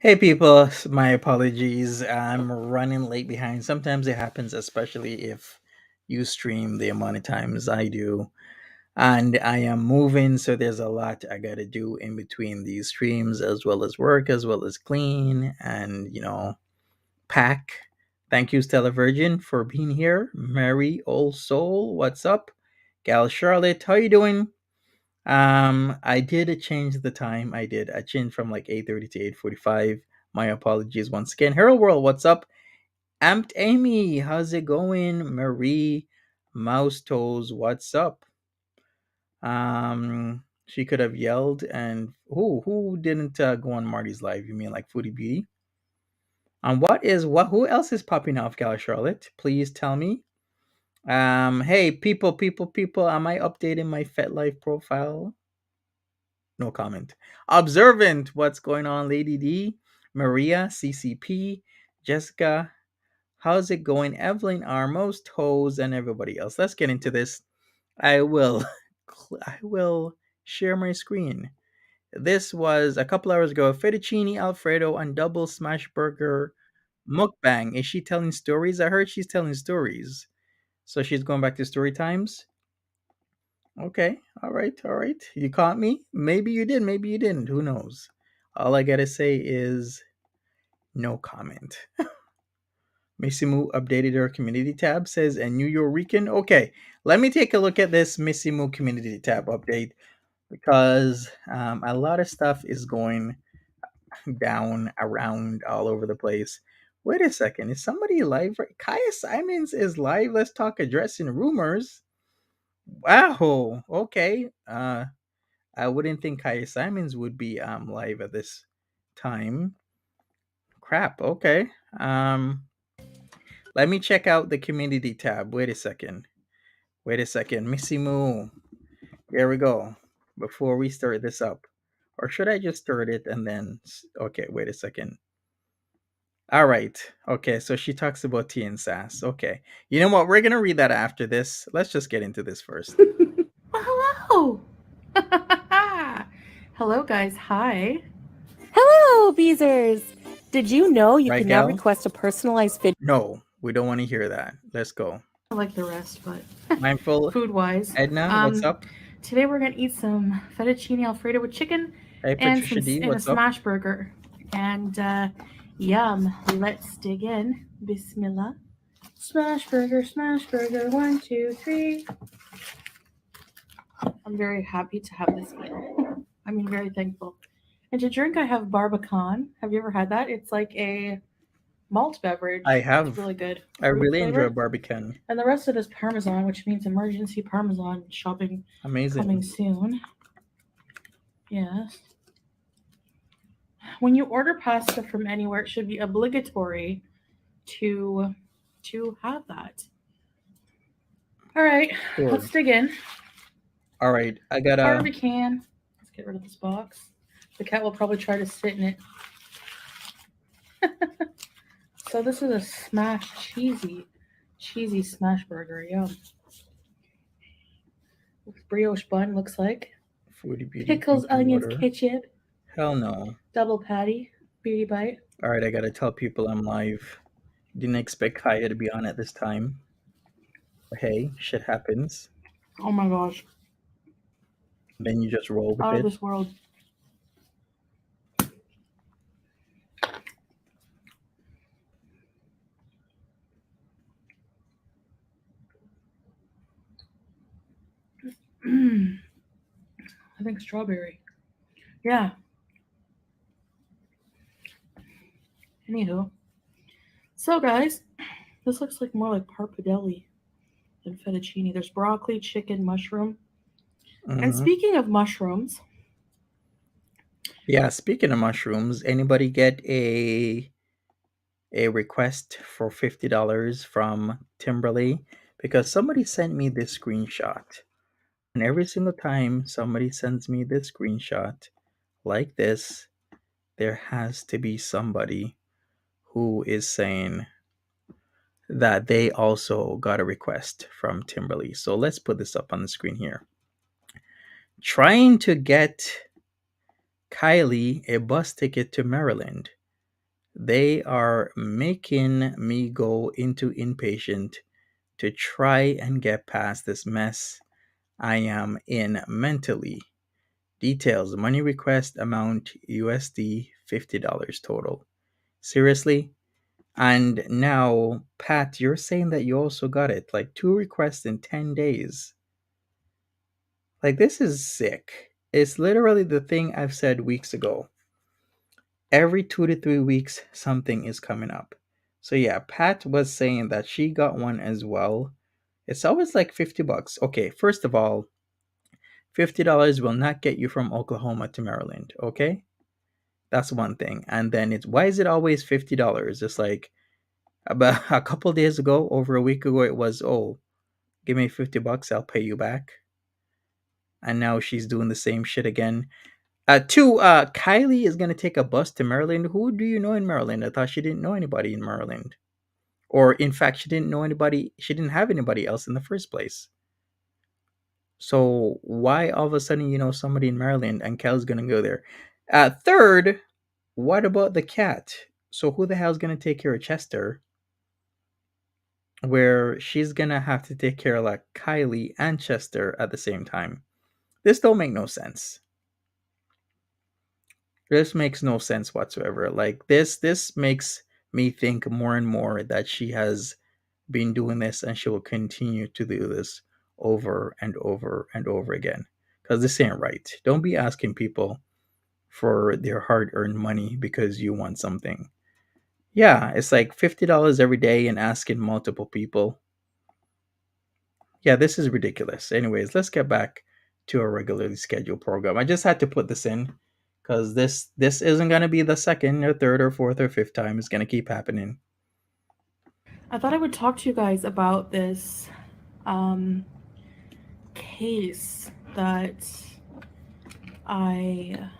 Hey people, my apologies. I'm running late behind. Sometimes it happens, especially if you stream the amount of times I do. And I am moving, so there's a lot I gotta do in between these streams, as well as work, as well as clean, and pack. Thank you, Stella Virgin, for being here. Mary Old Soul, what's up? Gal Charlotte, how you doing? I did change the time. I did. I changed from like 8:30 to 8:45. My apologies once again. Hello world, what's up? Amped Amy, how's it going? Marie Mouse Toes, what's up? She could have yelled and who didn't go on Marty's live? You mean like Foodie Beauty? What who else is popping off, Gal Charlotte? Please tell me. Hey people, am I updating my FetLife profile? No comment. Observant, what's going on, Lady D? Maria, CCP, Jessica, how's it going? Evelyn, Armos, Toes, and everybody else. Let's get into this. I will, I will share my screen. This was a couple hours ago. Fettuccine Alfredo and double smash burger mukbang. Is she telling stories? I heard she's telling stories. So she's going back to story times. Okay. All right. All right. You caught me. Maybe you did. Maybe you didn't. Who knows? All I gotta say is no comment. Missimu updated her community tab, says a New Yorican. Okay, let me take a look at this Missimu community tab update because a lot of stuff is going down around all over the place. Wait a second, is somebody live? Kaya Simons is live. Let's talk addressing rumors. Wow. Okay. I wouldn't think Kaya Simons would be live at this time. Crap. Okay. Let me check out the community tab. Wait a second. Wait a second. Missy Moo. There we go. Before we start this up. Or should I just start it and then okay, wait a second. All right. Okay, so she talks about tea and sass. Okay. You know what? We're going to read that after this. Let's just get into this first. Well, hello. Hello, guys. Hi. Hello, Beezers! Did you know you Right, can now Gal? request a personalized video? No, we don't want to hear that. Let's go. I like the rest, but Mindful food-wise, Edna, what's up? today we're gonna eat some fettuccine alfredo with chicken Hey, and Patricia D, a what's up? smash burger. And yum. Let's dig in. Bismillah. Smash burger, 1, 2, 3. I'm very happy to have this meal. I mean, very thankful. And to drink, I have Barbican. Have you ever had that? It's like a malt beverage. I It's have. really good. I Fruit really enjoy flavor. Barbican. And the rest of it is Parmesan, which means emergency Parmesan shopping Amazing. coming soon. Yes. When you order pasta from anywhere, it should be obligatory to have that. All right, Sure. let's dig in. All right, I got a. Barbican. Let's get rid of this box. The cat will probably try to sit in it. So this is a smashed cheesy smash burger. Yum. Brioche bun looks like. Foodie Beauty. Pickles, drinking onions, water. ketchup. Hell no. Double patty. Beauty bite. All right, I gotta tell people I'm live. Didn't expect Kaya to be on at this time. But hey, shit happens. Oh my gosh. Then you just roll with Out it. of this world. I think strawberry. Yeah. Anywho. So, guys, this looks like more like parpadelli than fettuccine. There's broccoli, chicken, mushroom. And speaking of mushrooms, Yeah, speaking of mushrooms, anybody get a request for $50 from Timberley? Because somebody sent me this screenshot. And every single time somebody sends me this screenshot like this, there has to be somebody who is saying that they also got a request from Timberley. So let's put this up on the screen here. Trying to get Kylie a bus ticket to Maryland. They are making me go into inpatient to try and get past this mess I am in mentally. Details: money request amount USD $50 total. Seriously? And now, Pat, you're saying that you also got it. Like two requests in 10 days. Like, this is sick. It's literally the thing I've said weeks ago. Every 2 to 3 weeks, something is coming up. So, yeah, Pat was saying that she got one as well. It's always like $50. Okay, first of all, $50 will not get you from Oklahoma to Maryland. Okay? That's one thing. And then it's why is it always $50? It's like about a couple days ago, over a week ago, it was, oh, give me $50, I'll pay you back. And now she's doing the same shit again. Two, Kylie is gonna take a bus to Maryland. Who do you know in Maryland? I thought she didn't know anybody in Maryland. Or in fact, she didn't know anybody, she didn't have anybody else in the first place. So why all of a sudden you know somebody in Maryland and Kel's gonna go there? Third, what about the cat? So who the hell's gonna take care of Chester? Where she's gonna have to take care of like Kylie and Chester at the same time. This don't make no sense. This makes no sense whatsoever. Like this makes me think more and more that she has been doing this and she will continue to do this over and over and over again. Because this ain't right. Don't be asking people for their hard earned money because you want something. Yeah, it's like $50 every day and asking multiple people. Yeah, this is ridiculous. Anyways, let's get back to a regularly scheduled program. I just had to put this in because this isn't gonna be the second or third or fourth or fifth time. It's gonna keep happening. I thought I would talk to you guys about this um, case that I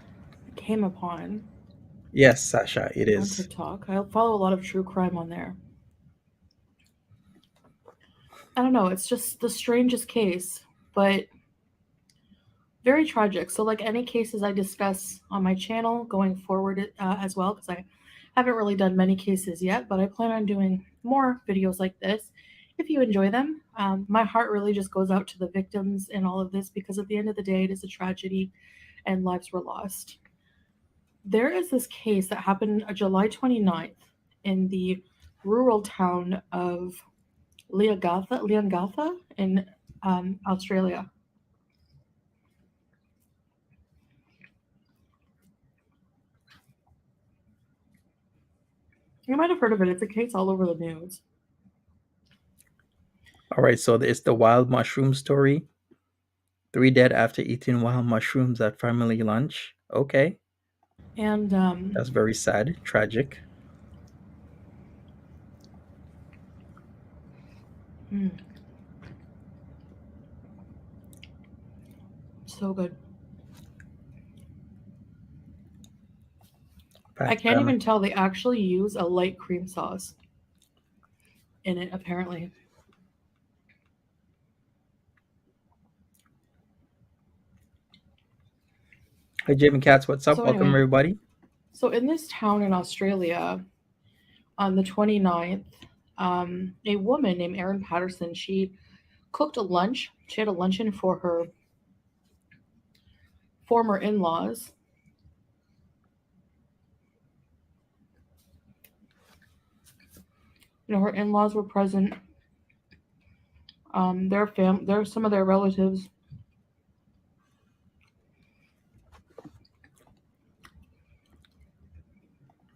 came upon Yes, Sasha, it on is. TikTok. I follow a lot of true crime on there. I don't know, it's just the strangest case, but very tragic. So, like any cases I discuss on my channel going forward as well, because I haven't really done many cases yet, but I plan on doing more videos like this. If you enjoy them, my heart really just goes out to the victims in all of this because at the end of the day, it is a tragedy and lives were lost. There is this case that happened July 29th in the rural town of Leongatha in Australia. You might have heard of it. It's a case all over the news. All right, so it's the wild mushroom story. Three dead after eating wild mushrooms at family lunch. Okay, And that's very sad, tragic. mm, so good. I Pat, can't even tell they actually use a light cream sauce in it, apparently. Hi, Jim Cats. What's up? So, Welcome, anyway, everybody. so in this town in Australia, on the 29th, a woman named Erin Patterson, she cooked a lunch. She had a luncheon for her former in laws. You know, her in laws were present. Their some of their relatives.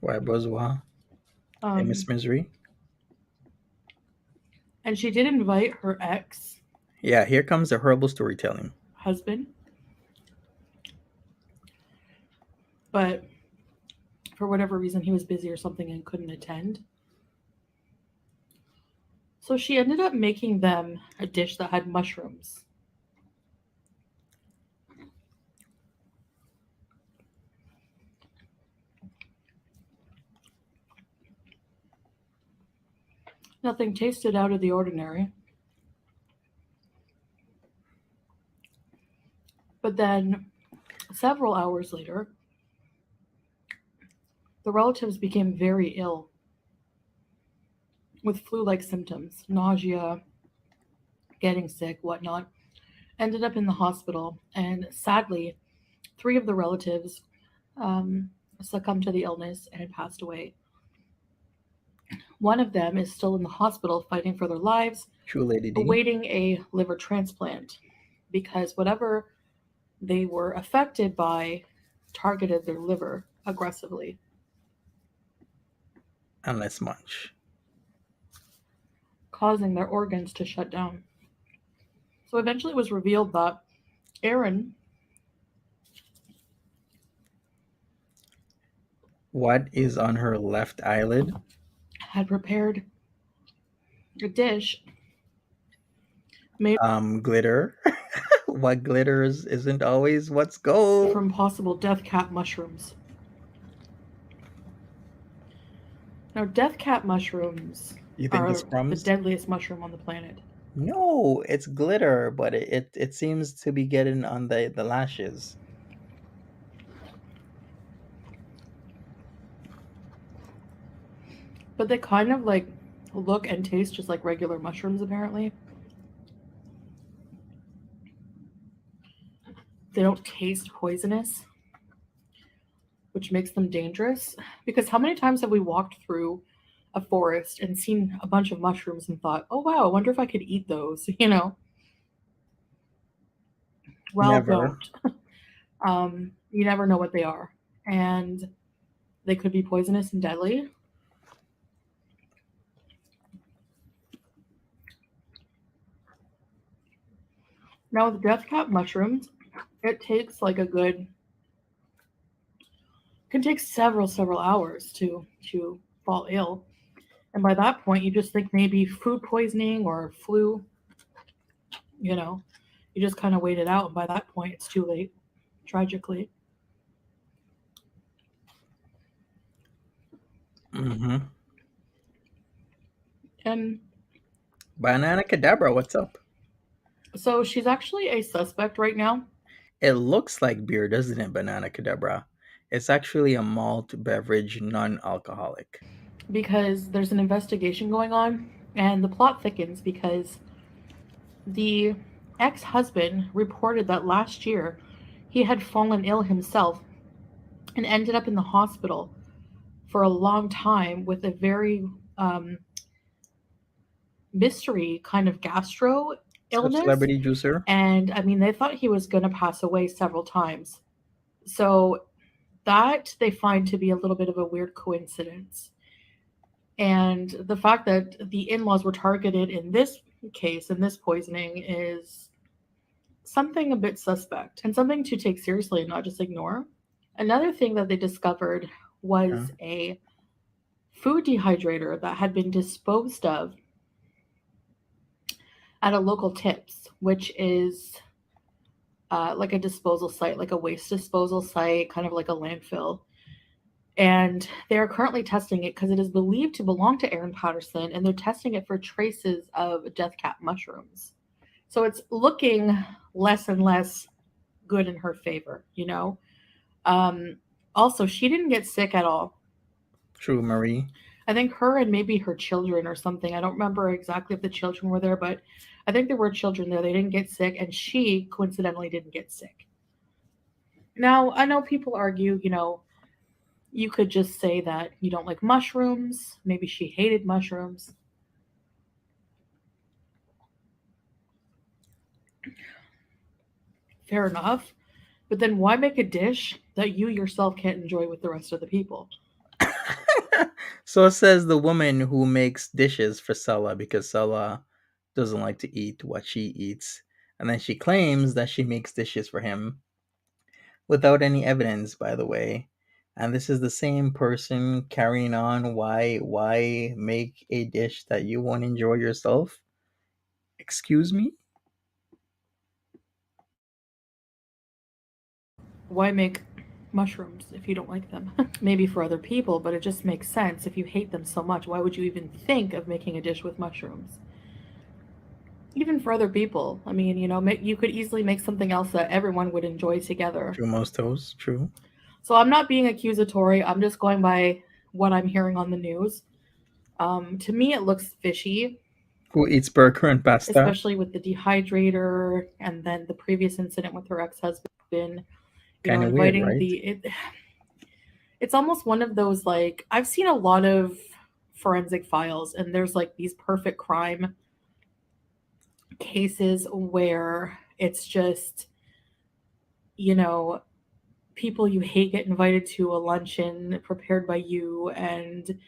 Why, Bozwa? Hey, Miss Um, Misery. and she did invite her ex Yeah, here comes the horrible storytelling. husband, but for whatever reason he was busy or something and couldn't attend. So she ended up making them a dish that had mushrooms. Nothing tasted out of the ordinary. But then several hours later, the relatives became very ill with flu-like symptoms, nausea, getting sick, whatnot. Ended up in the hospital, and sadly, 3 of the relatives um, succumbed to the illness and passed away. One of them is still in the hospital fighting for their lives, True, Lady D. awaiting a liver transplant because whatever they were affected by targeted their liver aggressively. Unless much. Causing their organs to shut down. So eventually it was revealed that Aaron What is on her left eyelid? had prepared a dish made Glitter. What glitters isn't always what's gold. from possible death cap mushrooms. Now, death cap mushrooms You think are it's the crumbs? deadliest mushroom on the planet. No, it's glitter, but it seems to be getting on the lashes. But they kind of like look and taste just like regular mushrooms, apparently. They don't taste poisonous, which makes them dangerous. Because how many times have we walked through a forest and seen a bunch of mushrooms and thought, oh wow, I wonder if I could eat those, you know? Well, Never. don't. You never know what they are. And they could be poisonous and deadly. Now with death cap mushrooms, it takes like a good can take several hours to fall ill. And by that point you just think maybe food poisoning or flu, you know. You just kind of wait it out, and by that point it's too late, tragically. Mm-hmm. And Banana Cadabra, what's up? so she's actually a suspect right now. It looks like beer, doesn't it, Banana Cadabra? It's actually a malt beverage, non-alcoholic. Because there's an investigation going on, and the plot thickens because the ex-husband reported that last year he had fallen ill himself and ended up in the hospital for a long time with a very mystery kind of gastro So illness. celebrity juicer. And I mean, they thought he was going to pass away several times. So that they find to be a little bit of a weird coincidence. And the fact that the in-laws were targeted in this case, in this poisoning, is something a bit suspect and something to take seriously and not just ignore. Another thing that they discovered was a food dehydrator that had been disposed of at a local tips, which is like a disposal site, like a waste disposal site, kind of like a landfill. And they are currently testing it because it is believed to belong to Aaron Patterson, and they're testing it for traces of death cap mushrooms. So it's looking less and less good in her favor, you know? Also, she didn't get sick at all. True, Marie. I think her and maybe her children or something. I don't remember exactly if the children were there, but I think there were children there. They didn't get sick, and she coincidentally didn't get sick. Now, I know people argue, you know, you could just say that you don't like mushrooms. Maybe she hated mushrooms. Fair enough. But then why make a dish that you yourself can't enjoy with the rest of the people? So says the woman who makes dishes for Sella because Sella doesn't like to eat what she eats. And then she claims that she makes dishes for him without any evidence, by the way. And this is the same person carrying on why make a dish that you won't enjoy yourself? Excuse me? Why make mushrooms if you don't like them? Maybe for other people, but it just makes sense. If you hate them so much, why would you even think of making a dish with mushrooms? Even for other people. I mean, you know, you could easily make something else that everyone would enjoy together. True, most toast, true. So I'm not being accusatory. I'm just going by what I'm hearing on the news. To me, it looks fishy, Who eats burger and pasta? especially with the dehydrator and then the previous incident with her ex-husband. Kind of weird, Inviting right? it's almost one of those, like, I've seen a lot of forensic files, and there's like these perfect crime cases where it's just, you know, people you hate get invited to a luncheon prepared by you, and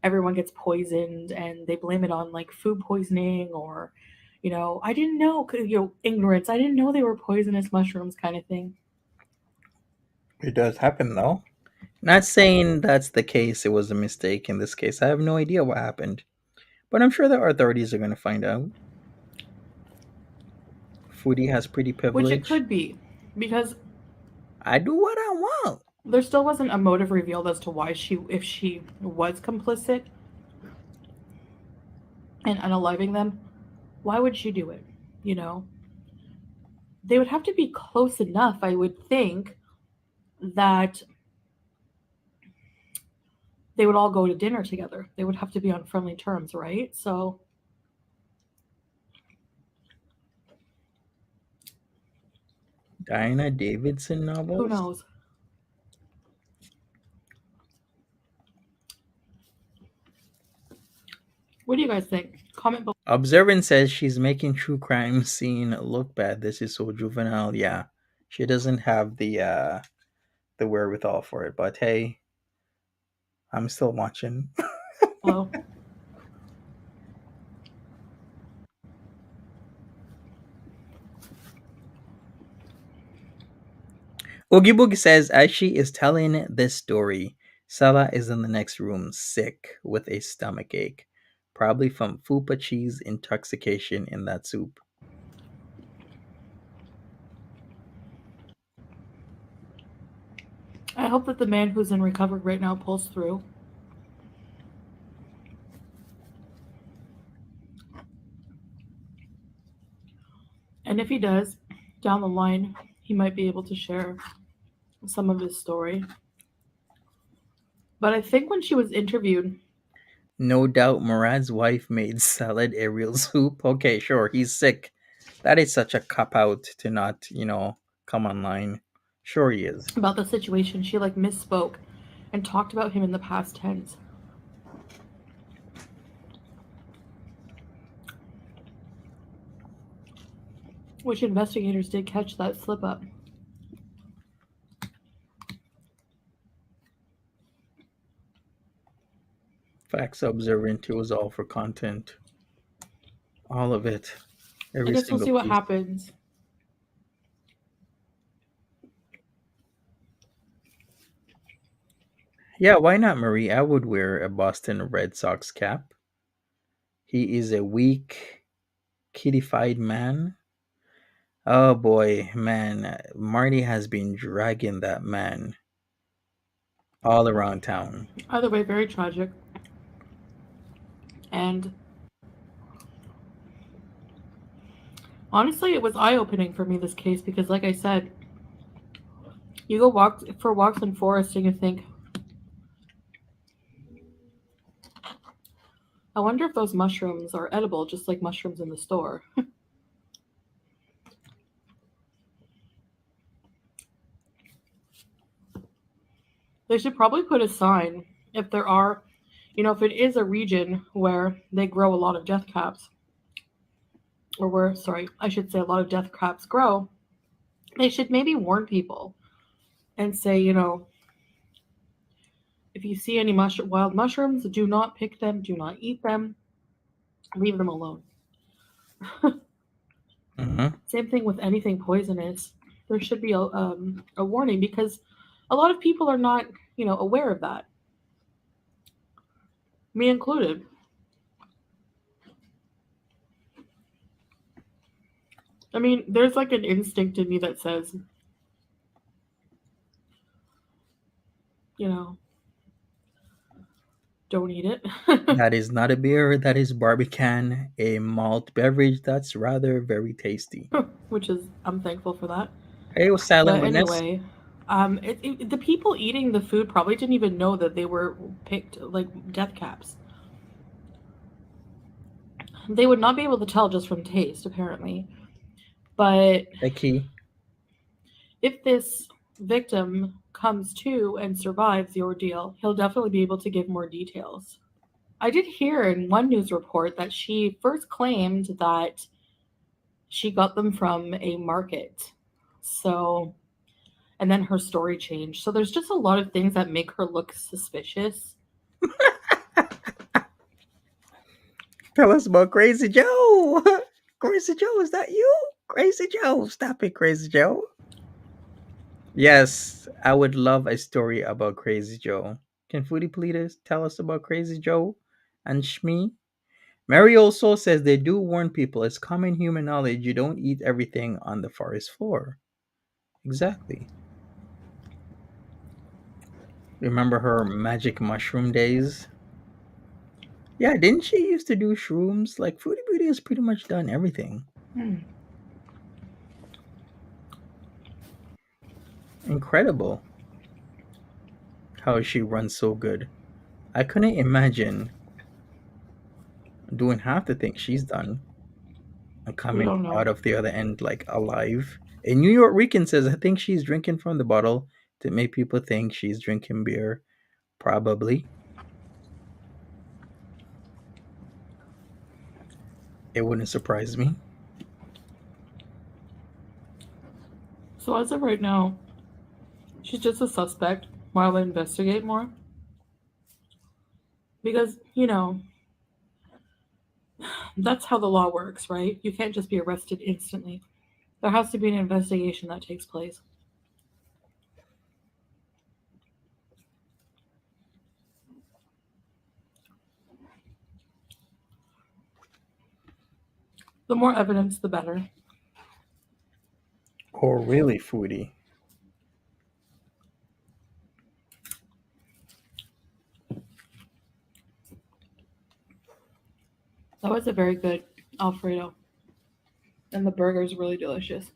everyone gets poisoned, and they blame it on like food poisoning, or I didn't know, ignorance, I didn't know they were poisonous mushrooms, kind of thing. It does happen though. Not saying that's the case, it was a mistake in this case. I have no idea what happened. But I'm sure the authorities are going to find out. Foodie has pretty Which it privilege. could be, because I do what I want. there still wasn't a motive revealed as to why if she was complicit in unaliving them. Why would she do it? You know, they would have to be close enough, I would think, that they would all go to dinner together. They would have to be on friendly terms, right? So Diana Davidson who novels? knows? What do you guys think? Comment below. Observant says she's making true crime scene look bad. This is so juvenile. Yeah. She doesn't have the wherewithal for it. But hey, I'm still watching. Oogie Boogie says, as she is telling this story, Sala is in the next room, sick with a stomach ache, probably from fupa cheese intoxication in that soup. I hope that the man who's in recovery right now pulls through. And if he does, down the line, he might be able to share some of his story. But I think when she was interviewed, No doubt Murad's wife made salad Ariel soup. Okay, sure, he's sick. That is such a cop out to not, come online. Sure he is. about the situation, she like misspoke and talked about him in the past tense. Which investigators did catch that slip up. Facts observant, it was all for content. All of it. I Every guess we'll single see what piece. happens. Yeah, why not, Marie? I would wear a Boston Red Sox cap. He is a weak, kiddified man. Oh boy, man. Marty has been dragging that man all around town. Either way, very tragic. And honestly, it was eye-opening for me, this case, because like I said, you go walks in forest and you think, I wonder if those mushrooms are edible, just like mushrooms in the store. They should probably put a sign if there are, if it is a region where they grow a lot of death caps, or where, sorry, I should say a lot of death caps grow, they should maybe warn people and say, if you see any wild mushrooms, do not pick them, do not eat them, leave them alone. Same thing with anything poisonous. There should be a warning, because a lot of people are not, aware of that. Me included. I mean, there's like an instinct in me that says, don't eat it. That is not a beer, that is Barbican, a malt beverage that's rather very tasty. Which is, I'm thankful for that. Hey, Silent But Witness. anyway, The people eating the food probably didn't even know that they were picked like death caps. They would not be able to tell just from taste, apparently. But The key. if this victim comes to and survives the ordeal, he'll definitely be able to give more details. I did hear in one news report that she first claimed that she got them from a market. So, and then her story changed. So there's just a lot of things that make her look suspicious. Tell us about Crazy Joe. Crazy Joe, is that you? Crazy Joe, stop it, Crazy Joe. Yes, I would love a story about Crazy Joe. Can Foodie please tell us about Crazy Joe and Shmi? Mary also says they do warn people it's common human knowledge you don't eat everything on the forest floor. Exactly. Remember her magic mushroom days? Yeah, didn't she used to do shrooms? Like Foodie Beauty has pretty much done everything. Hmm. Incredible how she runs so good. I couldn't imagine doing half the things she's done and We coming don't know. out of the other end like alive. A New York Rican says, I think she's drinking from the bottle to make people think she's drinking beer. Probably. It wouldn't surprise me. So as of right now, she's just a suspect while they investigate more. Because, that's how the law works, right? You can't just be arrested instantly. There has to be an investigation that takes place. The more evidence, the better. Oh, really, Foodie? That was a very good Alfredo. And the burger is really delicious.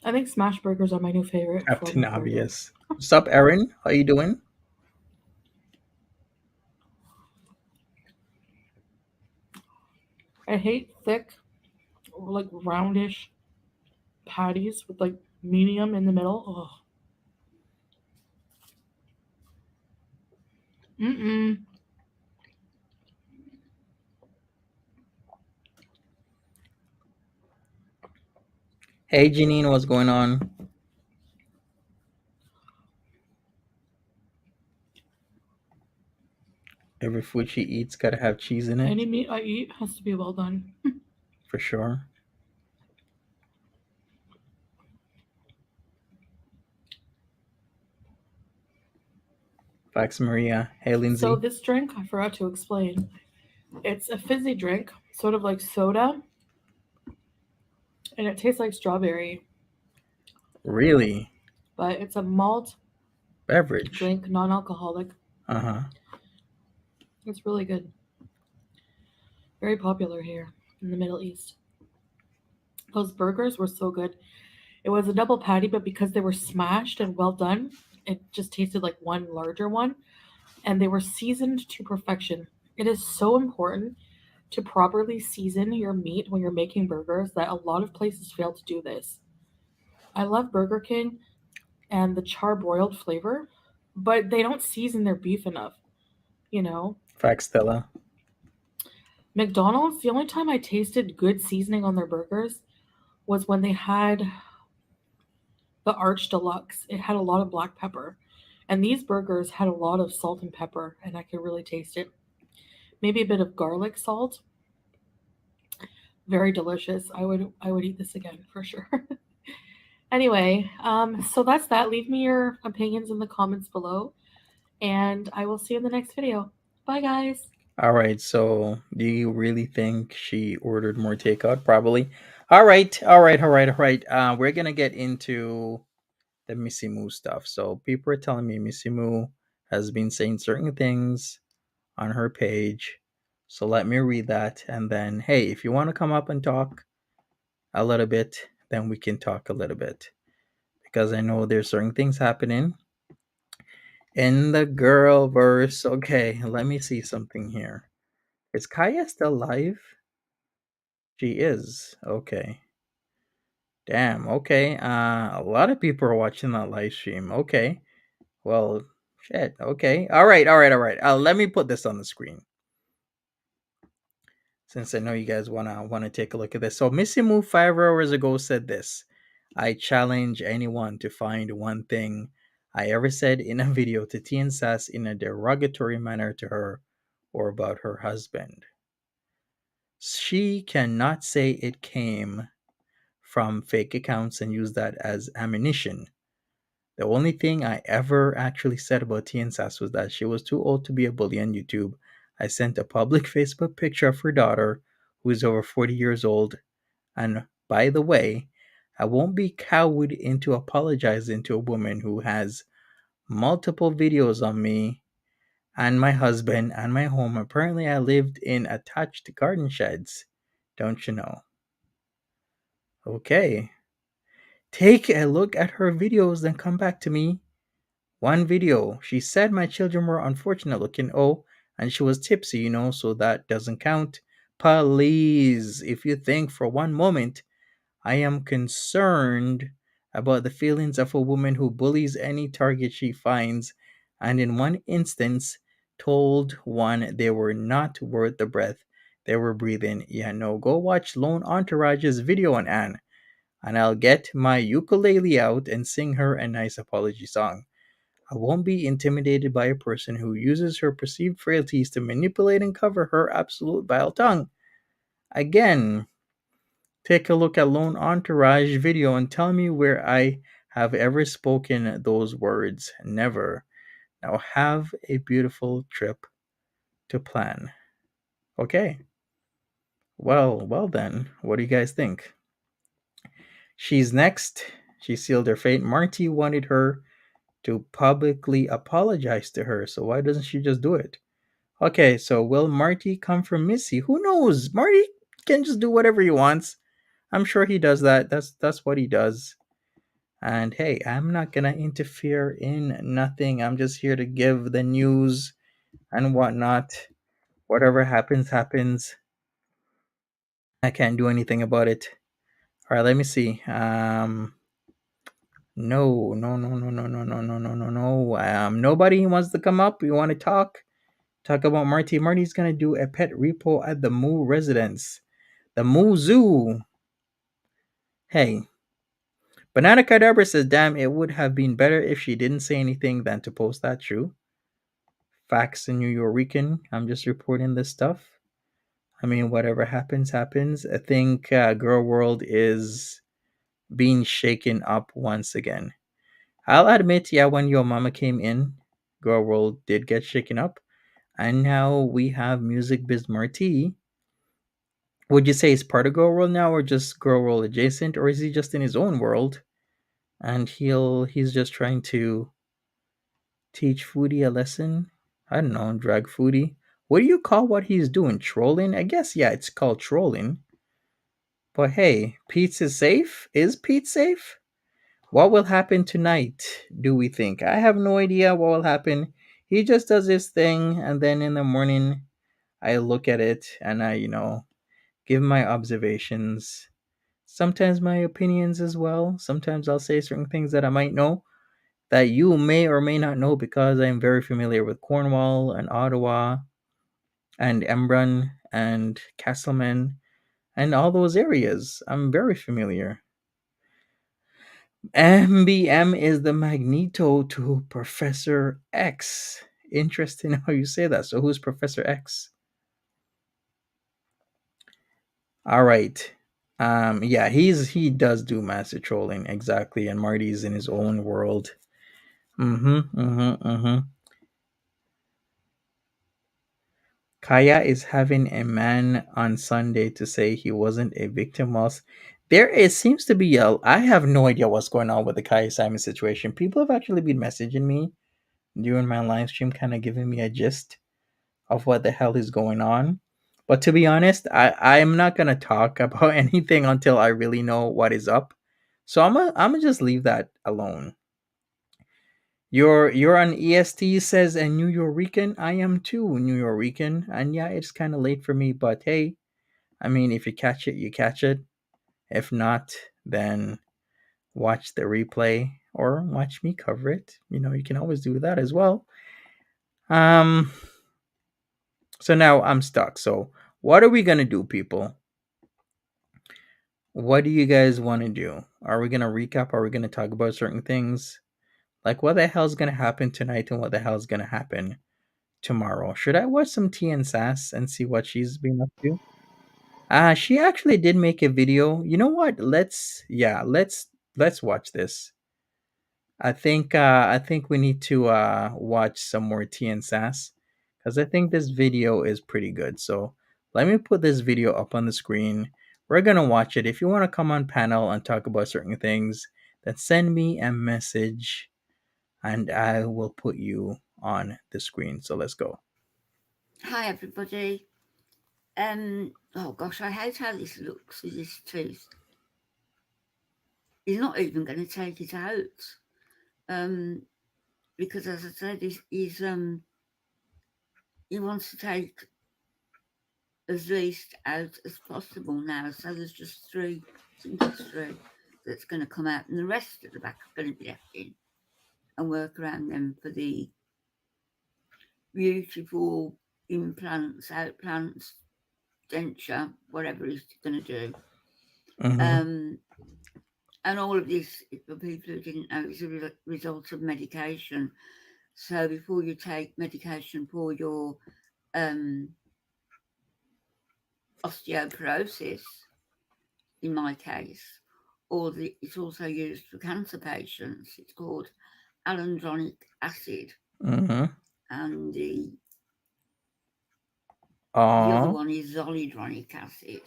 I think smash burgers are my new favorite form Captain of burger. Obvious. What's up, Erin? How you doing? I hate thick, like roundish patties with like medium in the middle. Ugh. Mm-mm. Hey, Janine, what's going on? Every food she eats gotta have cheese in Any it, meat I eat has to be well done. for sure. Fax Maria. Hey, So Lindsay. this drink, I forgot to explain. It's a fizzy drink, sort of like soda, and it tastes like strawberry, Really? but it's a malt Beverage. drink, non-alcoholic. Uh huh. It's really good. Very popular here in the Middle East. Those burgers were so good. It was a double patty, but because they were smashed and well done, it just tasted like one larger one, and they were seasoned to perfection. It is so important to properly season your meat when you're making burgers that a lot of places fail to do this. I love Burger King and the charbroiled flavor, but they don't season their beef enough, you know? Fax Stella. McDonald's, the only time I tasted good seasoning on their burgers was when they had the Arch Deluxe. It had a lot of black pepper. And these burgers had a lot of salt and pepper, and I could really taste it. Maybe a bit of garlic salt. Very delicious. I would eat this again for sure. Anyway, so that's that. Leave me your opinions in the comments below, and I will see you in the next video. Bye, guys. All right, so do you really think she ordered more takeout? Probably. All right. We're gonna get into the Missy Moo stuff. So people are telling me Missy Moo has been saying certain things on her page. So let me read that, and then hey, if you want to come up and talk a little bit, then we can talk a little bit because I know there's certain things happening in the girl verse. Okay, let me see something here. Is Kaya still live? She is. Okay. Damn. Okay. A lot of people are watching that live stream. Okay. Well, shit. Okay. All right. All right. All right. Let me put this on the screen since I know you guys wanna take a look at this. So Missy Move 5 hours ago said this. I challenge anyone to find one thing I ever said in a video to T and Sass in a derogatory manner to her or about her husband. She cannot say it came from fake accounts and use that as ammunition. The only thing I ever actually said about T and Sass was that she was too old to be a bully on YouTube. I sent a public Facebook picture of her daughter, who is over 40 years old. And by the way, I won't be cowed into apologizing to a woman who has multiple videos on me and my husband and my home. Apparently, I lived in attached garden sheds. Don't you know? Okay. Take a look at her videos, then come back to me. One video, she said my children were unfortunate looking. Oh, and she was tipsy, so that doesn't count. Please, if you think for one moment I am concerned about the feelings of a woman who bullies any target she finds, and in one instance told one they were not worth the breath they were breathing. Yeah, no, go watch Lone Entourage's video on Anne, and I'll get my ukulele out and sing her a nice apology song. I won't be intimidated by a person who uses her perceived frailties to manipulate and cover her absolute vile tongue. Again, take a look at Lone Entourage video and tell me where I have ever spoken those words. Never. Now have a beautiful trip to plan. Okay. Well then. What do you guys think? She's next. She sealed her fate. Marty wanted her to publicly apologize to her, so why doesn't she just do it? Okay, so will Marty come from Missy? Who knows? Marty can just do whatever he wants. I'm sure he does that. That's what he does. And hey, I'm not gonna interfere in nothing. I'm just here to give the news and whatnot. Whatever happens, happens. I can't do anything about it. All right, let me see. No, no, no, no, no, no, no, no, no, no, no. Nobody wants to come up. You want to talk? Talk about Marty. Marty's gonna do a pet repo at the Moo residence, the Moo Zoo. Hey, Banana Cadabra says, "Damn, it would have been better if she didn't say anything than to post that." True. Facts in New Yorican. I'm just reporting this stuff. I mean, whatever happens, happens. I think Girl World is being shaken up once again. I'll admit, yeah, when your mama came in, Girl World did get shaken up. And now we have Music Biz Marty. Would you say he's part of Girl World now, or just Girl World adjacent, or is he just in his own world? And he's just trying to teach Foodie a lesson. I don't know, drag Foodie. What do you call what he's doing? Trolling? I guess, yeah, it's called trolling. But hey, Pete's is safe? Is Pete safe? What will happen tonight, do we think? I have no idea what will happen. He just does his thing, and then in the morning, I look at it and I, give my observations. Sometimes my opinions as well. Sometimes I'll say certain things that I might know that you may or may not know because I'm very familiar with Cornwall and Ottawa and Embrun and Castleman and all those areas. I'm very familiar. MBM is the Magneto to Professor X. Interesting how you say that. So who's Professor X? All right. Yeah, he does do master trolling, exactly, and Marty's in his own world. Kaya is having a man on Sunday to say he wasn't a victim whilst there is seems to be I have no idea what's going on with the Kaya Simon situation. People have actually been messaging me during my live stream, kind of giving me a gist of what the hell is going on. But to be honest, I'm not gonna talk about anything until I really know what is up. So I'm gonna just leave that alone. You're on EST says and New Yorican. I am too New Yorican, and yeah, it's kind of late for me, but hey, I mean, if you catch it, you catch it. If not, then watch the replay or watch me cover it. You can always do that as well. Um, so now I'm stuck. So what are we gonna do, people? What do you guys want to do? Are we gonna recap? Are we gonna talk about certain things? Like what the hell's gonna happen tonight and what the hell's gonna happen tomorrow? Should I watch some T and Sass and see what she's been up to? She actually did make a video. You know what? Let's watch this. I think we need to watch some more T and Sass because I think this video is pretty good. So let me put this video up on the screen. We're gonna watch it. If you want to come on panel and talk about certain things, then send me a message and I will put you on the screen. So let's go. Hi everybody. Oh gosh, I hate how this looks with this tooth. He's not even going to take it out. Because as I said, he wants to take as least out as possible now. So there's just three, I think it's three, that's going to come out, and the rest at the back are going to be left in, and work around them for the beautiful implants, outplants, denture, whatever he's going to do. Mm-hmm. And all of this, for people who didn't know, is a result of medication. So before you take medication for your osteoporosis, in my case, it's also used for cancer patients. It's called alendronic acid, Mm-hmm. and the other Aw. one is zoledronic acid.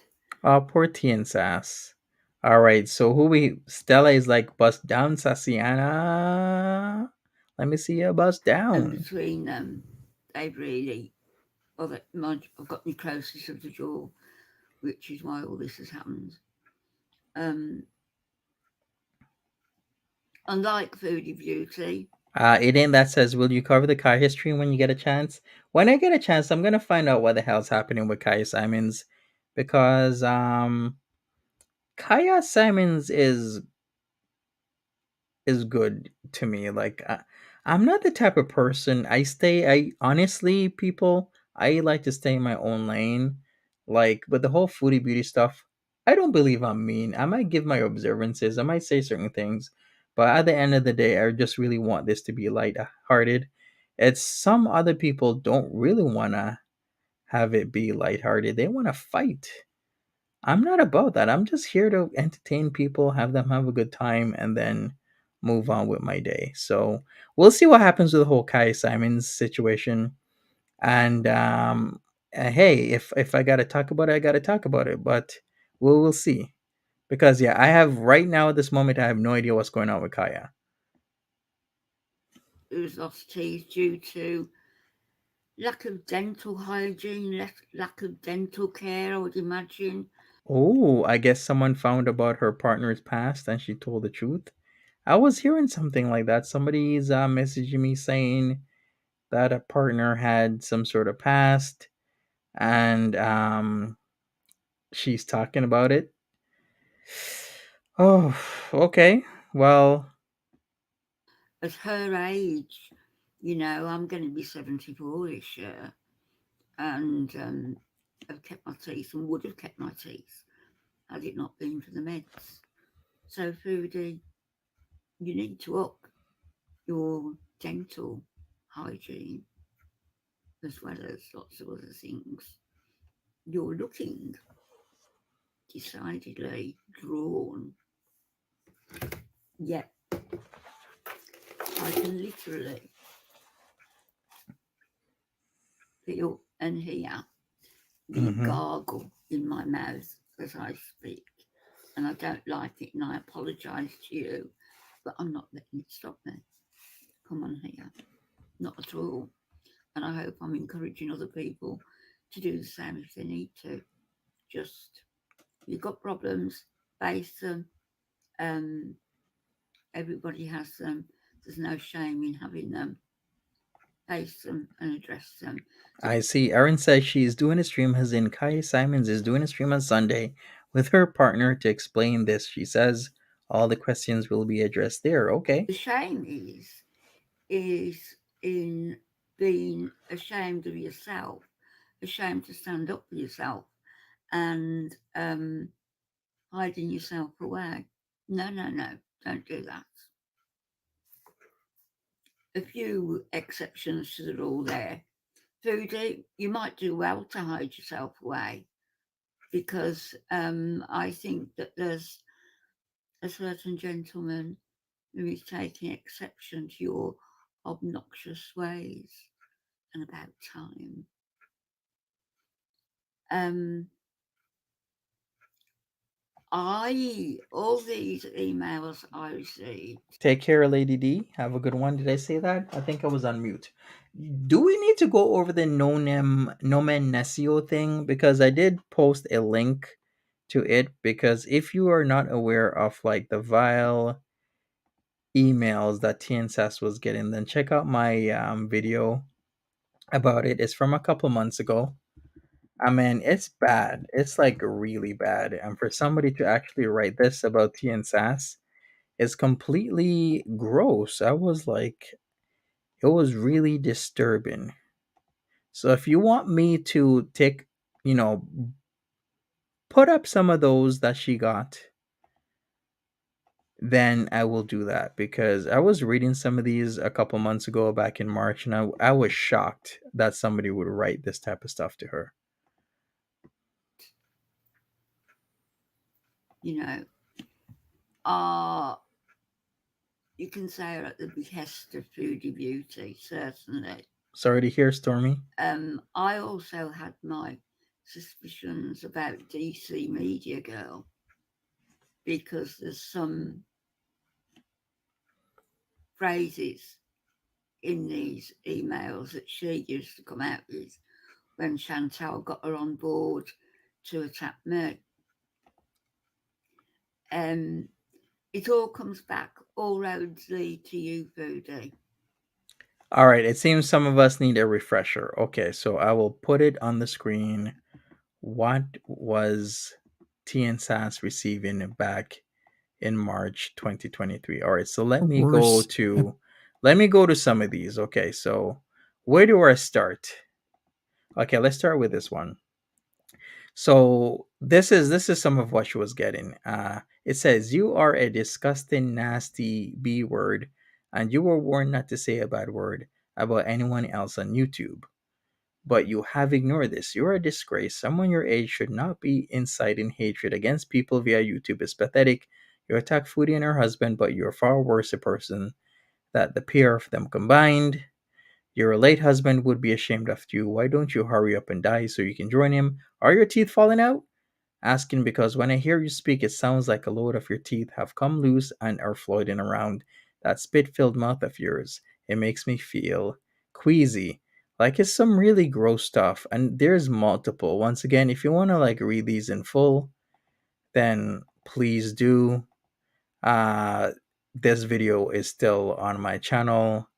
Oh, poor T and Sass. All right, so who we Stella is like bust down, Sassiana. Let me see you bust And down. between them, they've really, I've got necrosis of the jaw, which is why all this has happened. Unlike Foodie Beauty, Aiden that says, will you cover the car history when you get a chance? When I get a chance, I'm gonna find out what the hell's happening with Kaya Simons, because Kaya Simons is good to me. Like I'm not the type of person. I honestly, people, I like to stay in my own lane. Like with the whole foodie beauty stuff, I don't believe I'm mean. I might give my observances. I might say certain things, but at the end of the day, I just really want this to be light-hearted. It's some other people don't really wanna have it be lighthearted. They want to fight. I'm not about that. I'm just here to entertain people, have them have a good time, and then move on with my day. So we'll see what happens with the whole Kai Simons situation. And hey, if I gotta talk about it, I gotta talk about it. But we'll see. Because yeah, I have right now at this moment, I have no idea what's going on with Kaya. who's lost teeth due to lack of dental hygiene, lack of dental care, I would imagine. Oh, I guess someone found about her partner's past and she told the truth. I was hearing something like that. Somebody's messaging me saying that a partner had some sort of past and she's talking about it. Oh, okay. Well, At her age, I'm going to be 74 this year, and I've kept my teeth and would have kept my teeth had it not been for the meds. So, Foodie, you need to up your dental hygiene as well as lots of other things. You're looking decidedly drawn. Yet, I can literally feel and hear the hmm gargle in my mouth as I speak. And I don't like it, and I apologise to you, but I'm not letting it stop me. Come on here. Not at all. And I hope I'm encouraging other people to do the same if they need to. Just, if you've got problems, face them, Um, everybody has them. There's no shame in having them. Face them and address them. I see. Erin says she's doing a stream, as in Kai Simons is doing a stream on Sunday with her partner to explain this. She says all the questions will be addressed there. Okay. The shame is in being ashamed of yourself, ashamed to stand up for yourself, and hiding yourself away. No, no, no, don't do that. A few exceptions to the rule there. Foodie, you might do well to hide yourself away, because I think that there's a certain gentleman who is taking exception to your obnoxious ways, and about time. All these emails I received. Take care, Lady D. Have a good one. Did I say that? I think I was on mute. Do we need to go over the nomen nescio thing? Because I did post a link to it. Because if you are not aware of like the vile emails that TNSAS was getting, then check out my video about it. It's from a couple months ago. I mean, it's bad. It's like really bad. And for somebody to actually write this about TNSAS is completely gross. I was like, it was really disturbing. So if you want me to take, you know, put up some of those that she got, then I will do that, because I was reading some of these a couple months ago back in March, and I was shocked that somebody would write this type of stuff to her. You know, you can say are at the behest of Foodie Beauty, certainly. Sorry to hear, Stormy. I also had my suspicions about DC Media Girl, because there's some phrases in these emails that she used to come out with when Chantal got her on board to attack me. It all comes back. All roads lead to you, Foodie. All right, it seems some of us need a refresher. Okay, so I will put it on the screen. What was TNSAS receiving back in March 2023? All right, so let me go to some of these. Okay, so where do I start? Okay, let's start with this one. So this is some of what she was getting. It says, "You are a disgusting, nasty B word, and you were warned not to say a bad word about anyone else on YouTube. But you have ignored this. You're a disgrace. Someone your age should not be inciting hatred against people via YouTube. It's pathetic. You attack Foodie and her husband, but you're far worse a person that the pair of them combined. Your late husband would be ashamed of you. Why don't you hurry up and die so you can join him? Are your teeth falling out? Asking because when I hear you speak, it sounds like a load of your teeth have come loose and are floating around that spit filled mouth of yours. It makes me feel queasy. Like it's some really gross stuff. And there's multiple. Once again, if you want to like read these in full, then please do. Uh this video is still on my channel.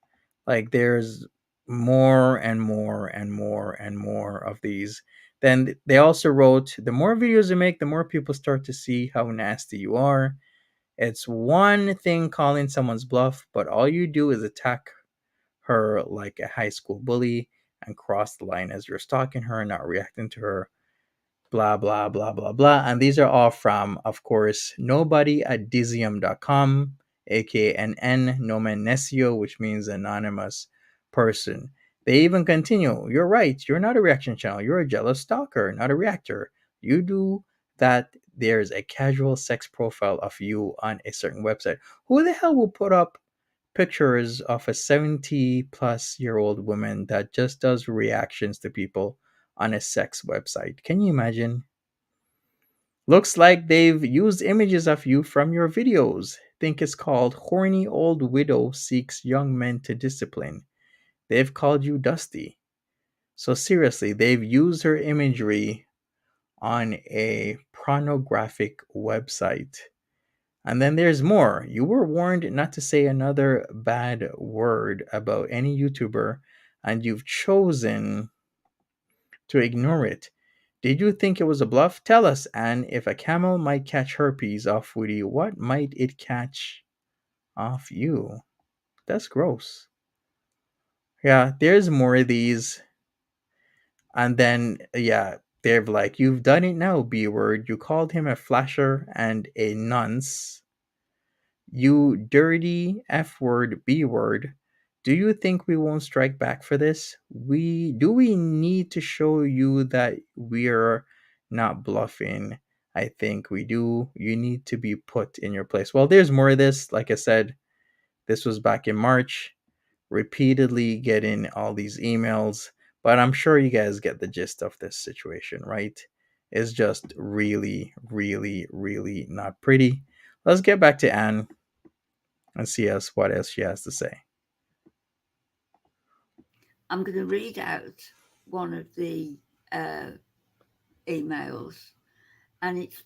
Like there's more and more and more and more of these. Then they also wrote, the more videos you make, the more people start to see how nasty you are. It's one thing calling someone's bluff, but all you do is attack her like a high school bully and cross the line as you're stalking her and not reacting to her. Blah, blah, blah, blah, blah. And these are all from, of course, nobody at Dizium.com, aka N Nomen Nescio, which means anonymous person. They even continue, you're right, you're not a reaction channel, you're a jealous stalker, not a reactor. You do that, there's a casual sex profile of you on a certain website. Who the hell will put up pictures of a 70-plus-year-old woman that just does reactions to people on a sex website? Can you imagine? Looks like they've used images of you from your videos. Think it's called Horny Old Widow Seeks Young Men to Discipline. They've called you Dusty. So seriously, they've used her imagery on a pornographic website. And then there's more. You were warned not to say another bad word about any YouTuber, and you've chosen to ignore it. Did you think it was a bluff? Tell us, and if a camel might catch herpes off Woody, what might it catch off you? That's gross. Yeah, there's more of these. And then, yeah, they're like, you've done it now, B word. You called him a flasher and a nonce. You dirty F word, B word. Do you think we won't strike back for this? We need to show you that we're not bluffing? I think we do. You need to be put in your place. Well, there's more of this. Like I said, this was back in March, repeatedly getting all these emails, but I'm sure you guys get the gist of this situation, right? It's just really, really, really not pretty. Let's get back to Anne and see what else she has to say. I'm going to read out one of the emails, and it's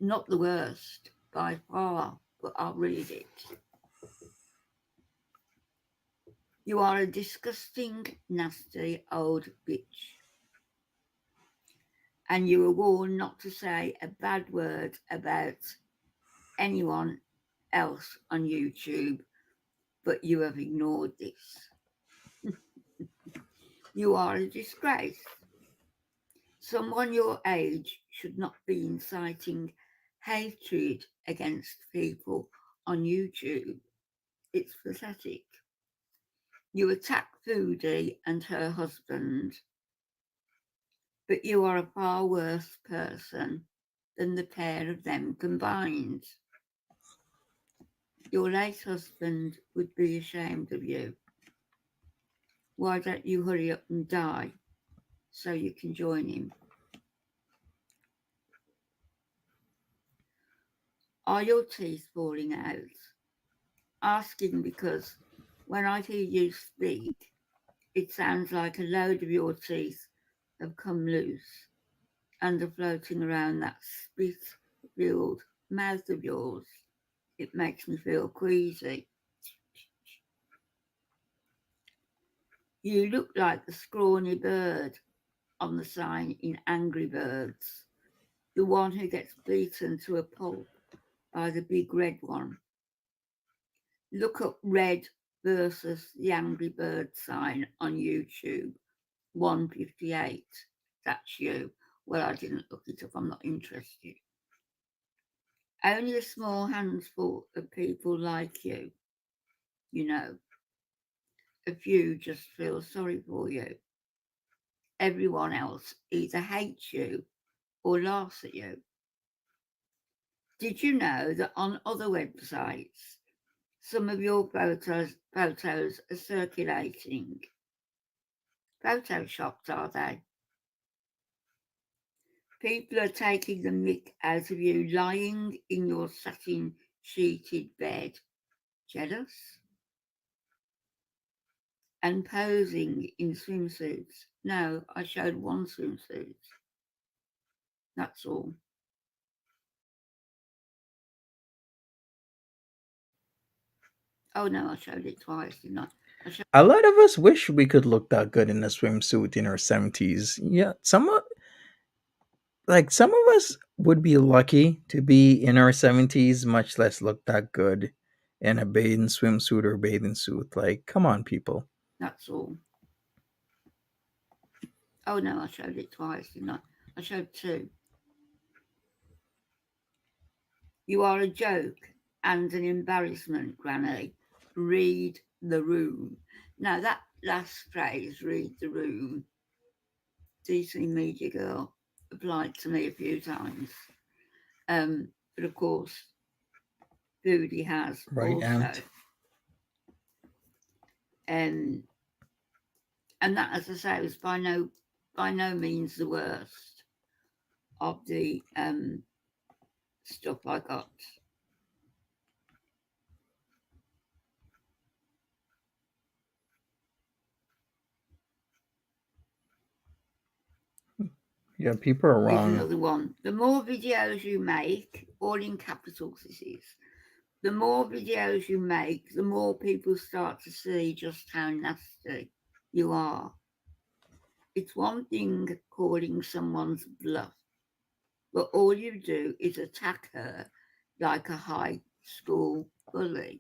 not the worst by far, but I'll read it. You are a disgusting, nasty old bitch. And you were warned not to say a bad word about anyone else on YouTube, but you have ignored this. You are a disgrace. Someone your age should not be inciting hatred against people on YouTube. It's pathetic. You attack Foodie and her husband, but you are a far worse person than the pair of them combined. Your late husband would be ashamed of you. Why don't you hurry up and die so you can join him? Are your teeth falling out? Asking because when I hear you speak, it sounds like a load of your teeth have come loose and are floating around that spit-filled mouth of yours. It makes me feel queasy. You look like the scrawny bird on the sign in Angry Birds, the one who gets beaten to a pulp by the big red one. Look up Red versus the Angry Bird sign on YouTube, 158. That's you. Well, I didn't look it up. I'm not interested. Only a small handful of people like you, you know. A few just feel sorry for you. Everyone else either hates you or laughs at you. Did you know that on other websites, some of your photos are circulating? Photoshopped, are they? People are taking the mick out of you lying in your satin sheeted bed. Jealous? And posing in swimsuits. No, I showed one swimsuit. That's all. Oh no, I showed it twice, didn't I? A lot of us wish we could look that good in a swimsuit in our 70s. Yeah, some of us would be lucky to be in our 70s, much less look that good in a bathing swimsuit or bathing suit. Like, come on, people. That's all. Oh no, I showed it twice, didn't I? I showed two. You are a joke and an embarrassment, Granny. Read the room. Now that last phrase, read the room, DC Media Girl, applied to me a few times. But of course, Foodie has Right, also. Ant? And that, as I say, was by no means the worst of the stuff I got. Yeah, people are Here's wrong. another one. The more videos you make, all in capitals this is, the more videos you make, the more people start to see just how nasty you are. It's one thing calling someone's bluff, but all you do is attack her like a high school bully.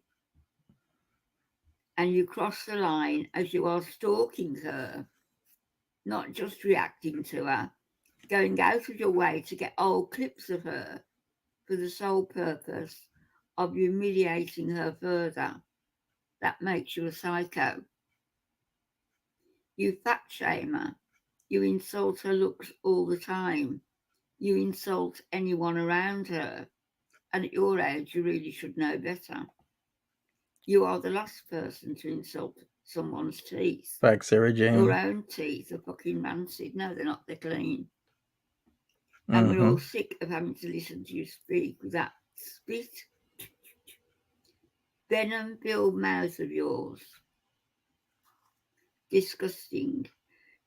And you cross the line as you are stalking her, not just reacting to her, going out of your way to get old clips of her for the sole purpose of humiliating her further. That makes you a psycho. You fat shame her. You insult her looks all the time. You insult anyone around her. And at your age, you really should know better. You are the last person to insult someone's teeth. Fact, Sarah Your Jane. own teeth are fucking rancid. No, they're not. They're clean. And we're all sick of having to listen to you speak with that spit, venom-filled mouth of yours. Disgusting.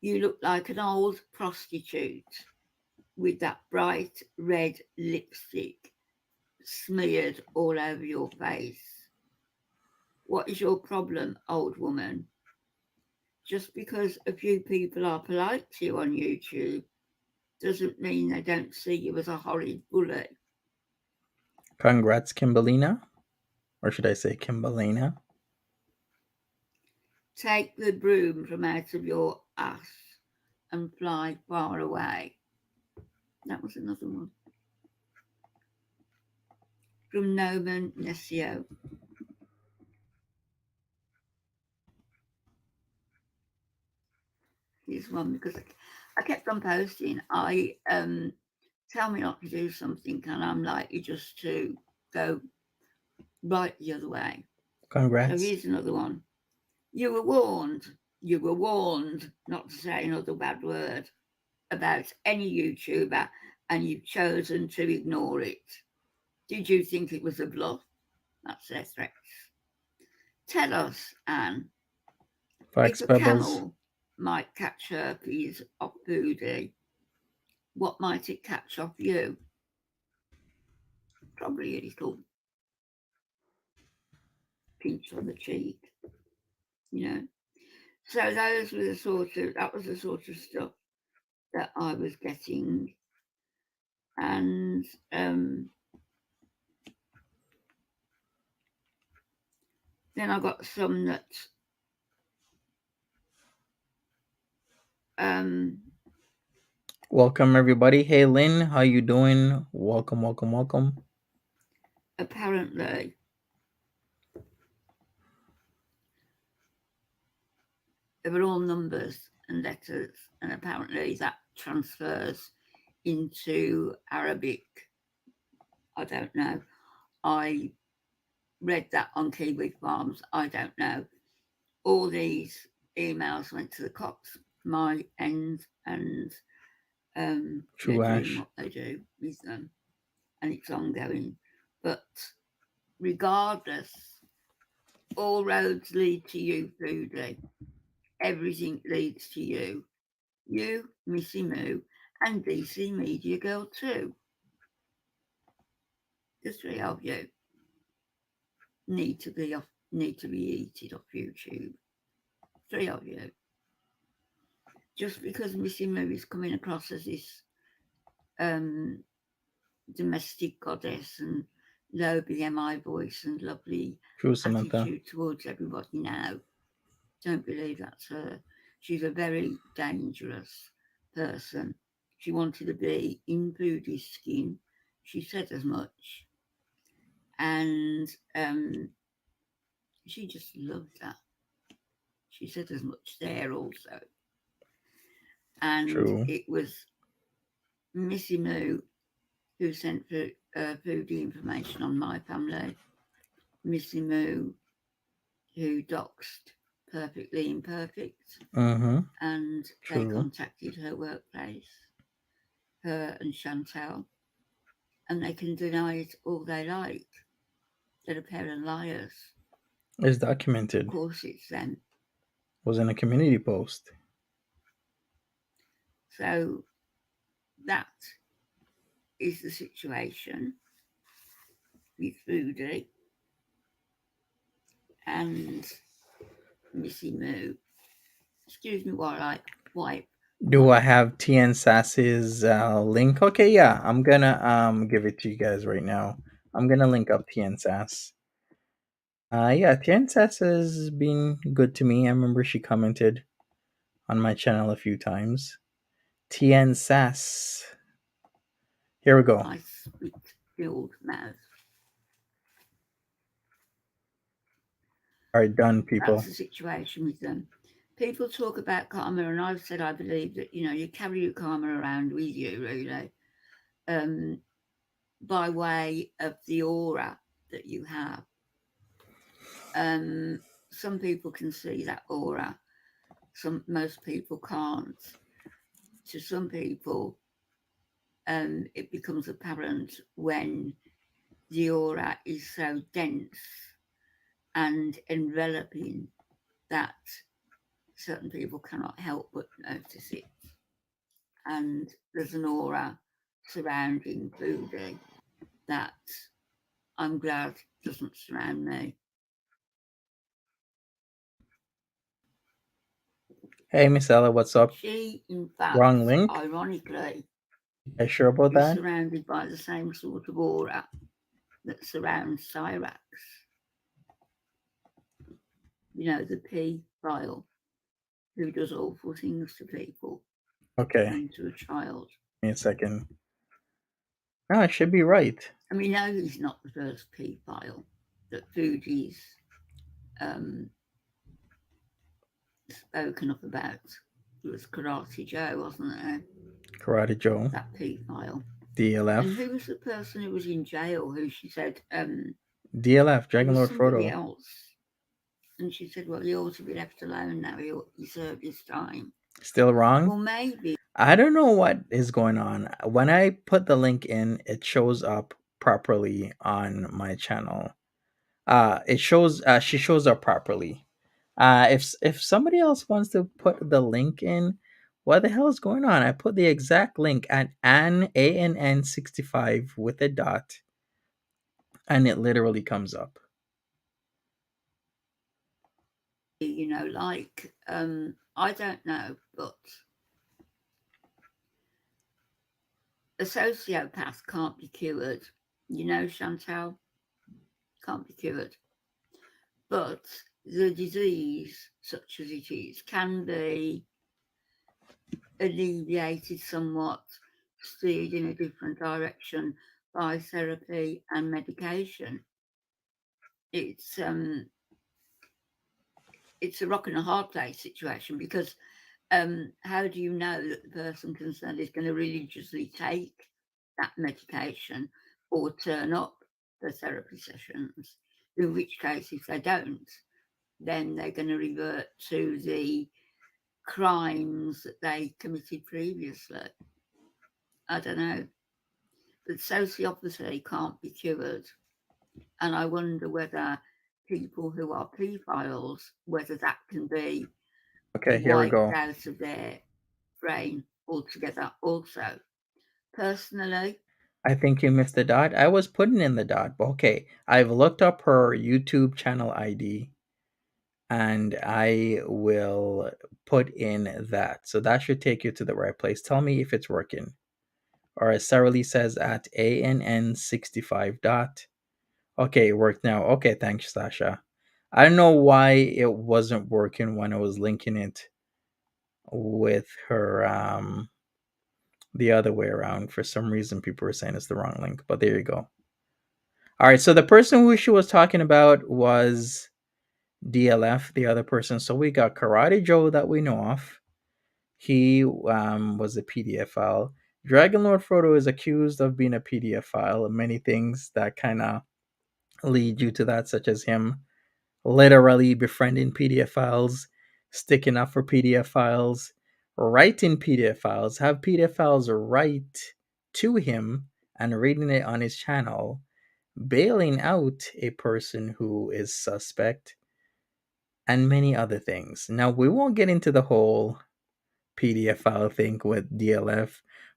You look like an old prostitute with that bright red lipstick smeared all over your face. What is your problem, old woman? Just because a few people are polite to you on YouTube doesn't mean they don't see you as a horrid bully. Congrats, Kimberlina. Or should I say Kimberlina? Take the broom from out of your ass and fly far away. That was another one. From Noman Nesio. Here's one because I kept on posting. I tell me not to do something and I'm likely just to go right the other way. Congrats. So here's another one. You were warned not to say another bad word about any YouTuber and you've chosen to ignore it. Did you think it was a bluff? That's their threats. Tell us, Anne, Facts, if a Pebbles. camel might catch herpes off Foodie, what might it catch off you? Probably a little pinch on the cheek, you know. So that was the sort of stuff that I was getting. And then I got some that welcome everybody. Hey Lynn, how you doing? Welcome. Apparently they were all numbers and letters, and apparently that transfers into Arabic. I don't know. I read that on Kiwi Farms. I don't know. All these emails went to the cops, my end, and they're doing what they do with them, and it's ongoing. But regardless, all roads lead to you, Foodie. Everything leads to you. You, Missy Moo, and DC Media Girl too. The three of you need to be yeeted off YouTube. Three of you. Just because Missy Moo is coming across as this domestic goddess and low BMI voice and lovely attitude towards everybody now, don't believe that's her. She's a very dangerous person. She wanted to be in Foodie's skin. She said as much. And she just loved that. She said as much there also. And it was Missy Moo who sent Foodie information on my family. Missy Moo who doxed Perfectly Imperfect. And they contacted her workplace, her and Chantal, and they can deny it all they like. They're a pair of liars. It's documented. Of course it's them. Was in a community post. So that is the situation with Foodie and Missy Moo. Excuse me while I wipe. Do I have TN Sass's link? Okay, yeah, I'm gonna give it to you guys right now. I'm gonna link up TN Sass. Yeah, TN Sass has been good to me. I remember she commented on my channel a few times. TN Sass. Here we go. I spit filled mouth. All right, done, people. That's the situation with them. People talk about karma, and I've said I believe that you carry your karma around with you, really, by way of the aura that you have. Some people can see that aura. Most people can't. To some people, it becomes apparent when the aura is so dense and enveloping that certain people cannot help but notice it. And there's an aura surrounding Foodie that I'm glad doesn't surround me. Hey, Miss Ella, what's up? She, in fact, Wrong link? ironically, Are you sure about is that? surrounded by the same sort of aura that surrounds Cyrax. The P file who does awful things to people Okay, and to a child. give me a second. No, I should be right. And we know he's not the first P file that Foodie's spoken up about. It was Karate Joe, wasn't it? Karate Joe. That P file. DLF. And who was the person who was in jail who she said DLF, Dragon Lord somebody Frodo. else? And she said, well, he ought to be left alone now. He served his time. Still wrong? Well, maybe. I don't know what is going on. When I put the link in, it shows up properly on my channel. It shows she shows up properly. If somebody else wants to put the link in, what the hell is going on? I put the exact link at ANN65 with a dot, and it literally comes up. I don't know, but a sociopath can't be cured. Chantal? Can't be cured. But the disease, such as it is, can be alleviated somewhat, steered in a different direction by therapy and medication. It's a rock and a hard place situation because how do you know that the person concerned is going to religiously take that medication or turn up for therapy sessions? In which case, if they don't, then they're going to revert to the crimes that they committed previously. I don't know. But sociopathy can't be cured. And I wonder whether people who are pedophiles, whether that can be Okay, here we go. wiped out of their brain altogether also. Personally, I think you missed the dot. I was putting in the dot, but okay. I've looked up her YouTube channel ID and I will put in that. So that should take you to the right place. Tell me if it's working. Or as Sarah Lee says at ANN65 dot. Okay, it worked now. Okay, thanks, Sasha. I don't know why it wasn't working when I was linking it with her the other way around. For some reason people were saying it's the wrong link, but there you go. All right, so the person who she was talking about was DLF, the other person. So we got Karate Joe that we know of. He was a PDF file. Dragon Lord Frodo is accused of being a PDF file. Many things that kind of lead you to that, such as him literally befriending PDF files, sticking up for PDF files, writing PDF files, have PDF files write to him and reading it on his channel, bailing out a person who is suspect, and many other things. Now, we won't get into the whole PDF file thing with DLF,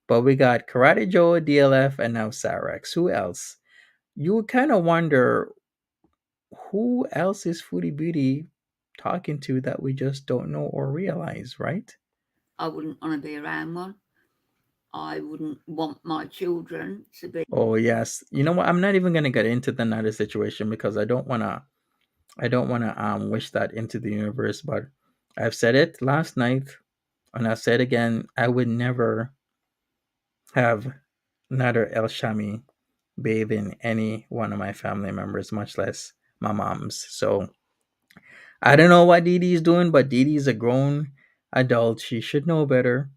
But we got Karate Joe, DLF, and now Sarex. Who else? You would kind of wonder who else is Foodie Beauty talking to that we just don't know or realize, right? I wouldn't want to be around one. I wouldn't want my children to be. Oh yes. You know what? I'm not even gonna get into the another situation because I don't wanna wish that into the universe, but I've said it last night and I've said again, I would never have Nader El Shami bathe in any one of my family members, much less my mom's. So I don't know what Dee Dee is doing, but Dee Dee is a grown adult. She should know better.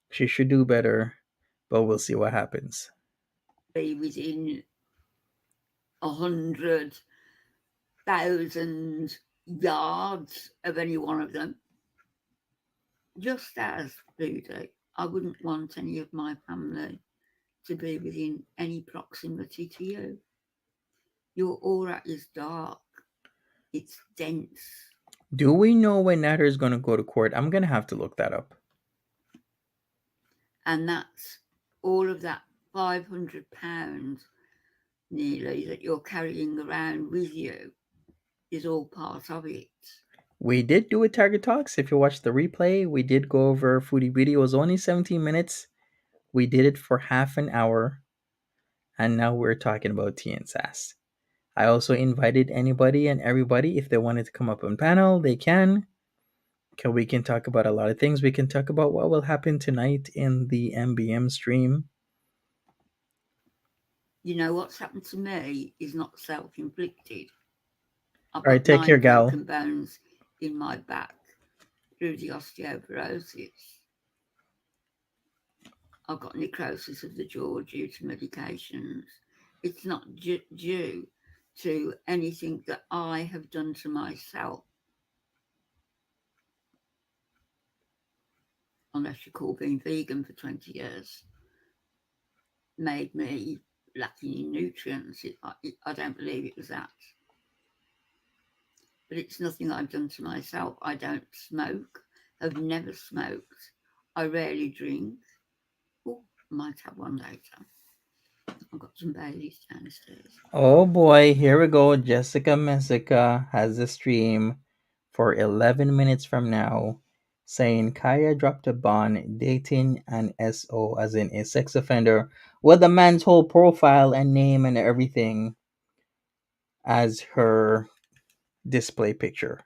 She should do better, but we'll see what happens. Be within 100,000 yards of any one of them. Just as Foodie, I wouldn't want any of my family to be within any proximity to you. Your aura is dark, it's dense, Do we know when Nader is going to go to court? I'm going to have to look that up. and that's all of that £500 nearly that you're carrying around with you is all part of it. We did do a Target Talks. If you watch the replay, we did go over Foodie Beauty. It was only 17 minutes. We did it for half an hour. And now we're talking about tea and sass. I also invited anybody and everybody. If they wanted to come up on panel, they can. We can talk about a lot of things. We can talk about what will happen tonight in the MBM stream. You know, what's happened to me is not self-inflicted. I've All right, got take care, 9 gal. broken bones in my back through the osteoporosis. I've got necrosis of the jaw due to medications. It's not due to anything that I have done to myself, unless you call being vegan for 20 years made me lacking in nutrients. I don't believe it was that. But it's nothing I've done to myself. I don't smoke, have never smoked. I rarely drink. Oh, might have one later. I've got some Baileys downstairs. Oh boy, here we go. Jessica Messica has a stream for 11 minutes from now saying Kaya dropped a bond dating an SO, as in a sex offender, with a man's whole profile and name and everything as her display picture.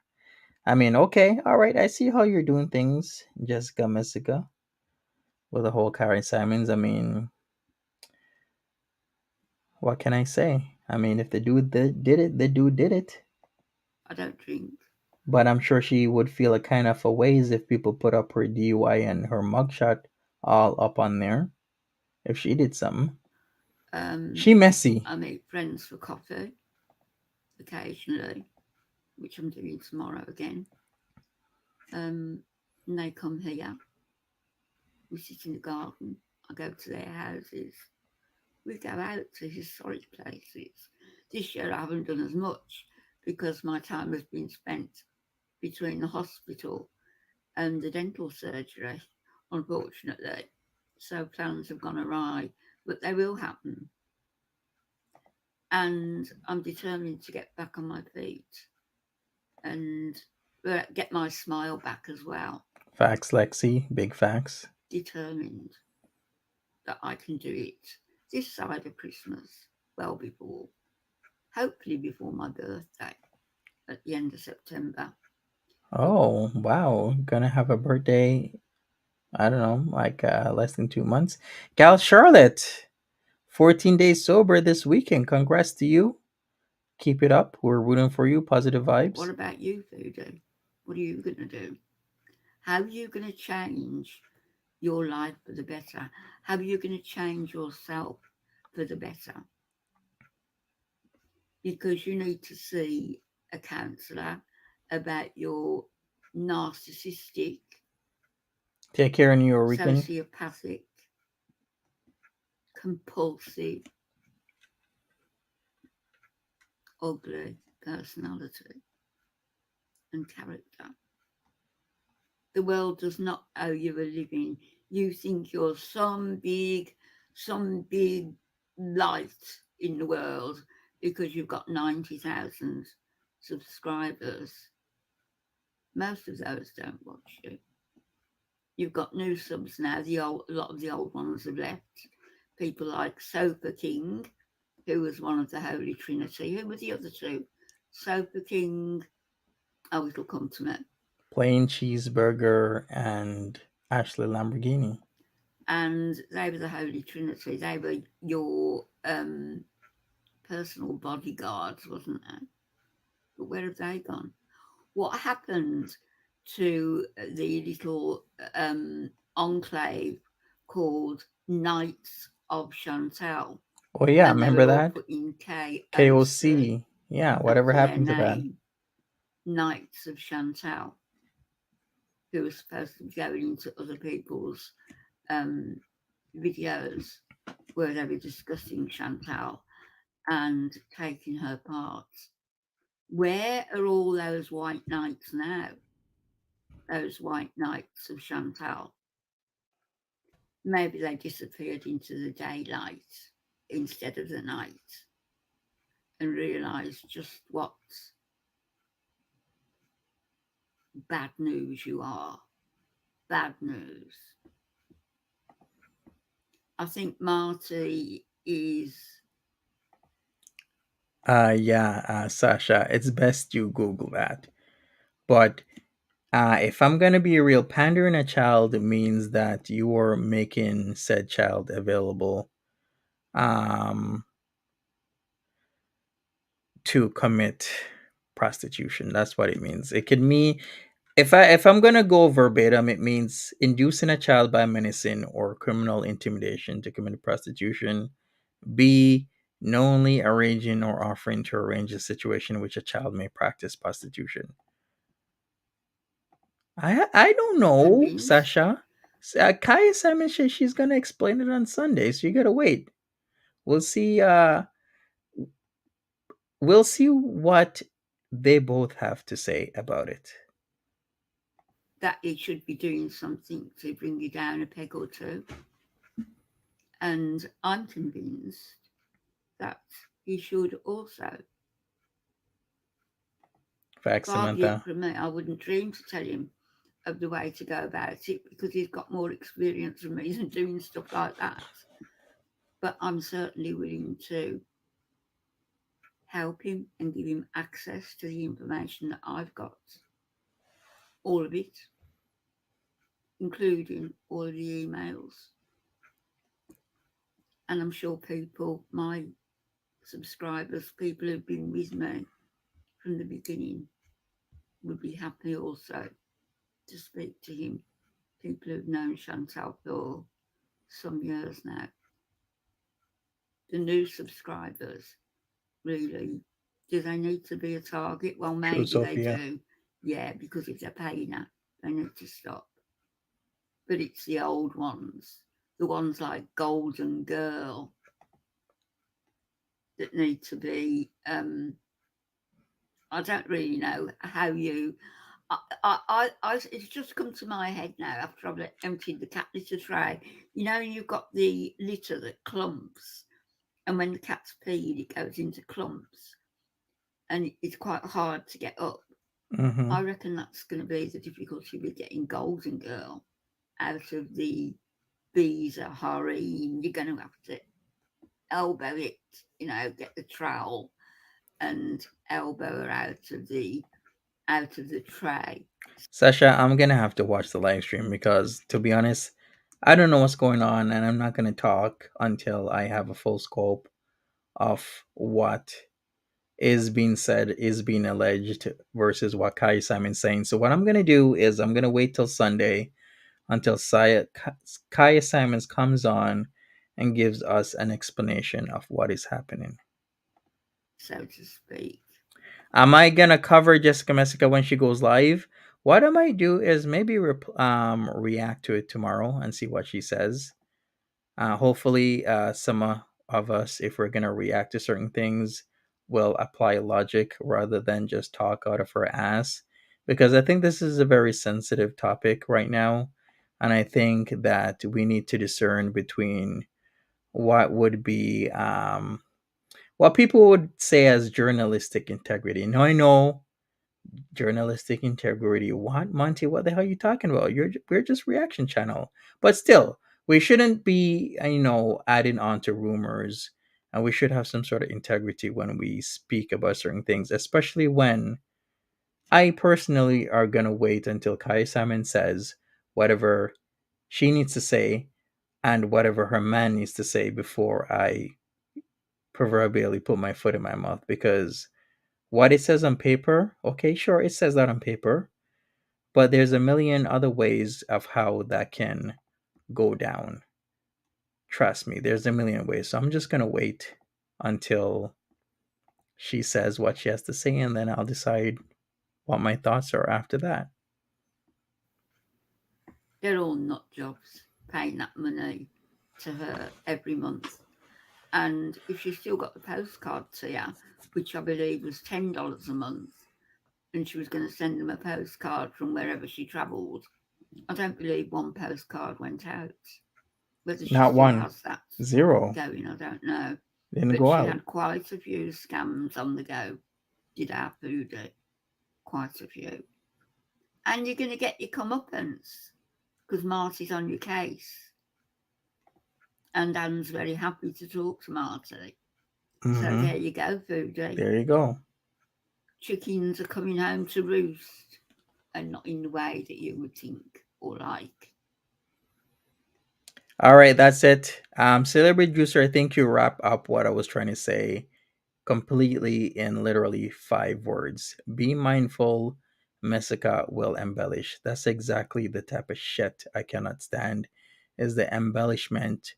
I mean, okay, all right, I see how you're doing things, Jessica Messica, with the whole Karen Simons. I mean, what can I say? I mean, if the dude did it, the dude did it. I don't drink. But I'm sure she would feel a kind of a ways if people put up her DUI and her mugshot all up on there. If she did something. She messy. I meet friends for coffee occasionally, which I'm doing tomorrow again. And they come here. We sit in the garden. I go to their houses. We go out to historic places. This year I haven't done as much because my time has been spent between the hospital and the dental surgery, unfortunately. So plans have gone awry, but they will happen. And I'm determined to get back on my feet and get my smile back as well. Facts, Lexi. Big facts. Determined that I can do it this side of Christmas, well before, hopefully before my birthday at the end of September. Oh, wow. Gonna have a birthday, I don't know, like less than 2 months. Gal Charlotte, 14 days sober this weekend. Congrats to you. Keep it up. We're rooting for you. Positive vibes. What about you, Foodie? What are you going to do? How are you going to change your life for the better? How are you going to change yourself for the better? Because you need to see a counsellor about your narcissistic, Take care of your weekend. sociopathic, compulsive, ugly personality and character. The world does not owe you a living. You think you're some big light in the world because you've got 90,000 subscribers. Most of those don't watch you. You've got new subs now. A lot of the old ones have left. People like Sofa King, who was one of the Holy Trinity. Who were the other two? Sofa King. Oh, it'll come to me. Plain cheeseburger and Ashley Lamborghini. And they were the Holy Trinity. They were your personal bodyguards, wasn't they? But where have they gone? What happened to the little enclave called Knights of Chantal? Oh yeah, And they remember were all that? put in KOC. KOC. Yeah, That whatever was their happened to that? name. Knights of Chantal, who were supposed to be going into other people's videos where they were discussing Chantal and taking her part. Where are all those white knights now? Those white knights of Chantal. Maybe they disappeared into the daylight instead of the night and realised just what bad news you are. Bad news. I think Marty is. Sasha, it's best you Google that. But if I'm gonna be real, pandering a child means that you are making said child available um, to commit prostitution. That's what it means. It could mean if I'm gonna go verbatim, it means inducing a child by menacing or criminal intimidation to commit prostitution. B, knowingly arranging or offering to arrange a situation in which a child may practice prostitution. I don't know, Convinced? Sasha. Kaya Simon says she's gonna explain it on Sunday, so you gotta wait. We'll see. We'll see what they both have to say about it. That it should be doing something to bring you down a peg or two. And I'm convinced that he should also. Facts, Far be it Samantha. from me, I wouldn't dream to tell him of the way to go about it because he's got more experience than me in doing stuff like that. But I'm certainly willing to help him and give him access to the information that I've got. All of it, including all of the emails. And I'm sure people, my subscribers, people who've been with me from the beginning, would be happy also to speak to him. People who've known Chantal for some years now. The new subscribers, really, do they need to be a target? Well, True, maybe they Sophia. do. Yeah, because if they're paying her, they need to stop. But it's the old ones, the ones like Golden Girl, that need to be. I don't really know how you. It's just come to my head now after I've emptied the cat litter tray. You know, you've got the litter that clumps, and when the cat's peed, it goes into clumps, and it's quite hard to get up. Mm-hmm. I reckon that's going to be the difficulty with getting Golden Girl out of the bees at harem. You're going to have to elbow it, get the trowel and elbow her out of the tray. Sasha, I'm gonna have to watch the live stream because, to be honest, I don't know what's going on, and I'm not gonna talk until I have a full scope of what is being said, is being alleged, versus what Kai Simon's saying. So what I'm gonna do is I'm gonna wait till Sunday until Kaya Simons comes on and gives us an explanation of what is happening. So to speak. Am I gonna cover Jessica Messica when she goes live? What I might do is maybe react to it tomorrow and see what she says. Hopefully, some of us, if we're gonna react to certain things, will apply logic rather than just talk out of her ass. because I think this is a very sensitive topic right now. And I think that we need to discern between what would be what people would say as journalistic integrity. Now I know journalistic integrity. What, Monty? What the hell are you talking about? We're just reaction channel. But still, we shouldn't be adding on to rumors, and we should have some sort of integrity when we speak about certain things, especially when I personally are gonna wait until Kai Simon says whatever she needs to say and whatever her man needs to say before I proverbially put my foot in my mouth, because what it says on paper, okay, sure, it says that on paper, but there's a million other ways of how that can go down. Trust me, there's a million ways. So I'm just going to wait until she says what she has to say, and then I'll decide what my thoughts are after that. They're all nut jobs paying that money to her every month. And if she's still got the postcard to you, which I believe was $10 a month, and she was going to send them a postcard from wherever she travelled, I don't believe one postcard went out. Whether she Not still one. has that Zero. going, I don't know. Didn't But go she out. had quite a few scams on the go, did our Foodie. Quite a few. And you're going to get your comeuppance because Marty's on your case. And Anne's very happy to talk to Marty. So there you go, Foodie. There you go. Chickens are coming home to roost, and not in the way that you would think or like. All right, that's it. Celebrity Juicer, I think you wrap up what I was trying to say completely in literally 5 words. Be mindful, Messica will embellish. That's exactly the type of shit I cannot stand, is the embellishment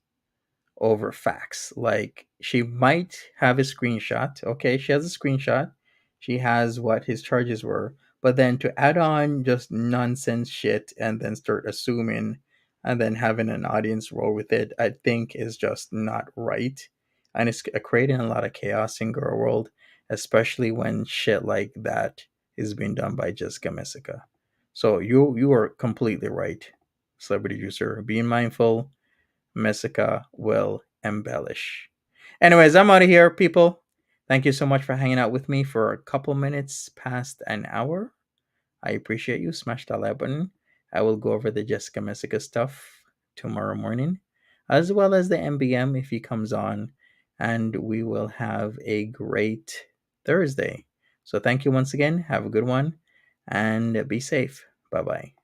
over facts. Like, she might have a screenshot. Okay, she has a screenshot. She has what his charges were. But then to add on just nonsense shit and then start assuming and then having an audience roll with it, I think is just not right. And it's creating a lot of chaos in Girl World, especially when shit like that is being done by Jessica Messica. So you are completely right, Celebrity Juicer. Being mindful, Messica will embellish. Anyways, I'm out of here, people. Thank you so much for hanging out with me for a couple minutes past an hour. I appreciate you. Smash that like button. I will go over the Jessica Messica stuff tomorrow morning, as well as the MBM if he comes on, and we will have a great Thursday. So thank you once again. Have a good one, and be safe. Bye bye.